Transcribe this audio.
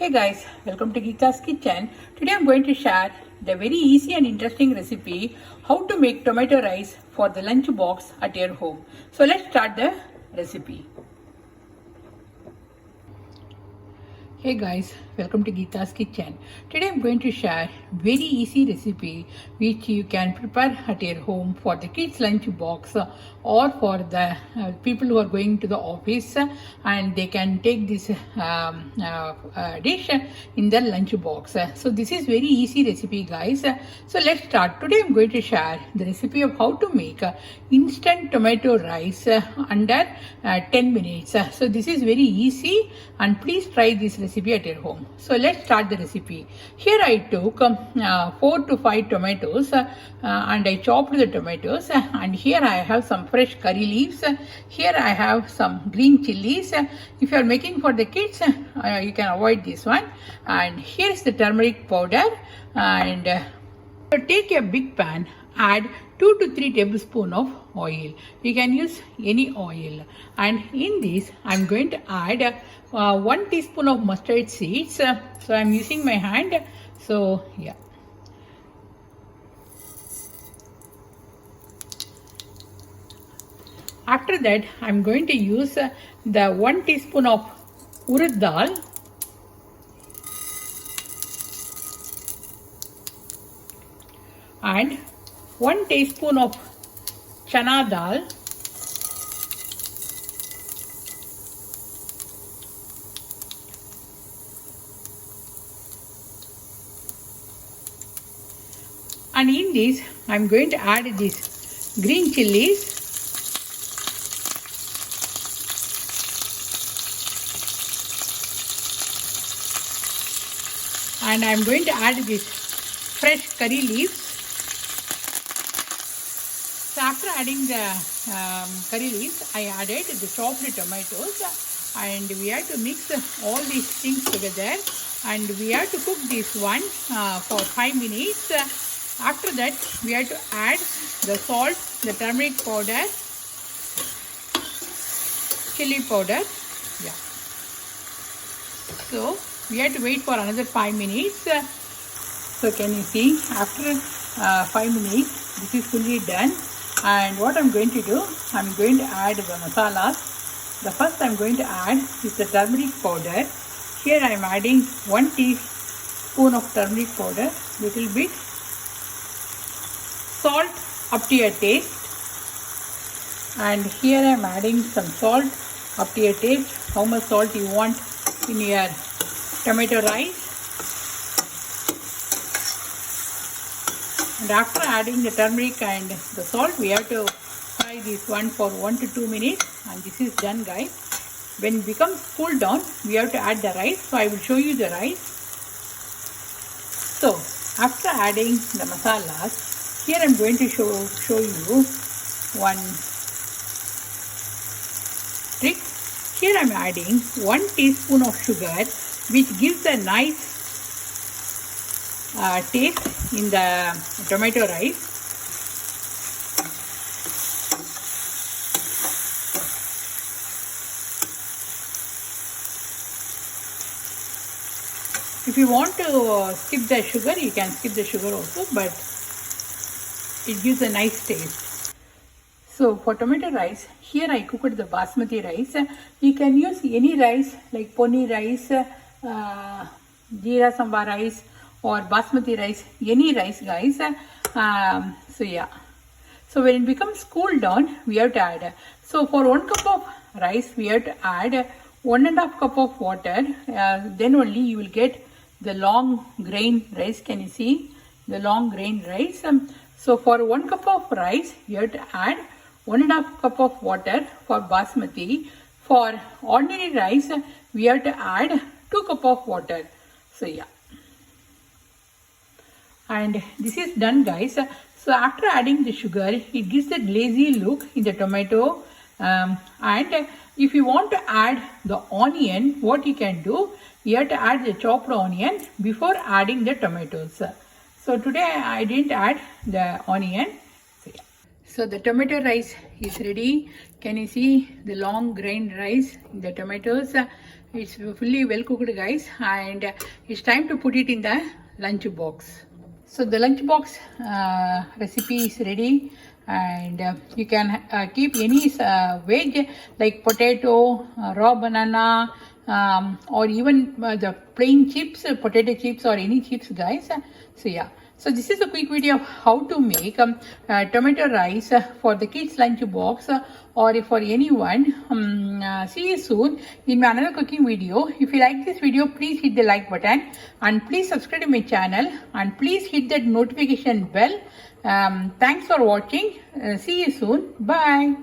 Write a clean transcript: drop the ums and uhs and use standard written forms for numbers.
Hey guys, welcome to Geeta's Kitchen. Today I'm going to share the very easy and interesting recipe how to make tomato rice for the lunch box at your home. So let's start the recipe. Hey guys, welcome to Geeta's Kitchen. Today I'm going to share very easy recipe which you can prepare at your home for the kids lunch box or for the people who are going to the office and they can take this dish in their lunch box. So this is very easy recipe guys. So let's start. Today I'm going to share the recipe of how to make instant tomato rice under 10 minutes. So this is very easy and please try this recipe at your home. So let's start the recipe. Here I took 4 to 5 tomatoes and I chopped the tomatoes, and here I have some fresh curry leaves. Here I have some green chilies. If you are making for the kids, you can avoid this one. And here is the turmeric powder. And take a big pan, add 2 to 3 tablespoons of oil. You can use any oil. And in this, I'm going to add 1 teaspoon of mustard seeds. So I'm using my hand. So yeah. After that, I'm going to use the 1 teaspoon of urad dal. And 1 teaspoon of chana dal. And in this, I'm going to add this green chilies. And I'm going to add this fresh curry leaves. So after adding the curry leaves, I added the chopped tomatoes, and we have to mix all these things together, and we have to cook this one for 5 minutes. After that, we have to add the salt, the turmeric powder, chili powder. Yeah. So we have to wait for another 5 minutes. So can you see, after 5 minutes, this is fully done. And what I'm going to do, I'm going to add the masalas. The first I'm going to add is the turmeric powder. Here I'm adding 1 teaspoon of turmeric powder, little bit. Salt up to your taste. And here I'm adding some salt up to your taste, how much salt you want in your tomato rice. And after adding the turmeric and the salt, we have to fry this one for 1 to 2 minutes. And this is done guys. When it becomes cool down, we have to add the rice. So I will show you the rice. So after adding the masalas, here I'm going to show you one trick. Here I'm adding 1 teaspoon of sugar, which gives a nice taste in the tomato rice. If you want to skip the sugar, you can skip the sugar also, but it gives a nice taste. So for tomato rice, here I cooked the basmati rice. You can use any rice like poni rice, jeera samba rice, or basmati rice, any rice guys. So yeah. So when it becomes cool down, we have to add. So for 1 cup of rice, we have to add 1.5 cup of water. Then only you will get the long grain rice. Can you see the long grain rice? So for 1 cup of rice, you have to add 1.5 cup of water for basmati. For ordinary rice, we have to add 2 cup of water. So yeah. And this is done guys. So after adding the sugar, it gives a glazy look in the tomato. And if you want to add the onion, what you can do, you have to add the chopped onion before adding the tomatoes. So today I didn't add the onion. So, yeah. So the tomato rice is ready. Can you see the long grain rice, the tomatoes? It's fully well cooked, guys, and it's time to put it in the lunch box. So the lunch box recipe is ready, and you can keep any veg like potato, raw banana, or even the plain chips, potato chips or any chips, guys. So yeah. So this is a quick video of how to make tomato rice for the kids lunch box or for anyone. See you soon in my another cooking video. If you like this video, please hit the like button and please subscribe to my channel and please hit that notification bell. Thanks for watching. See you soon. Bye.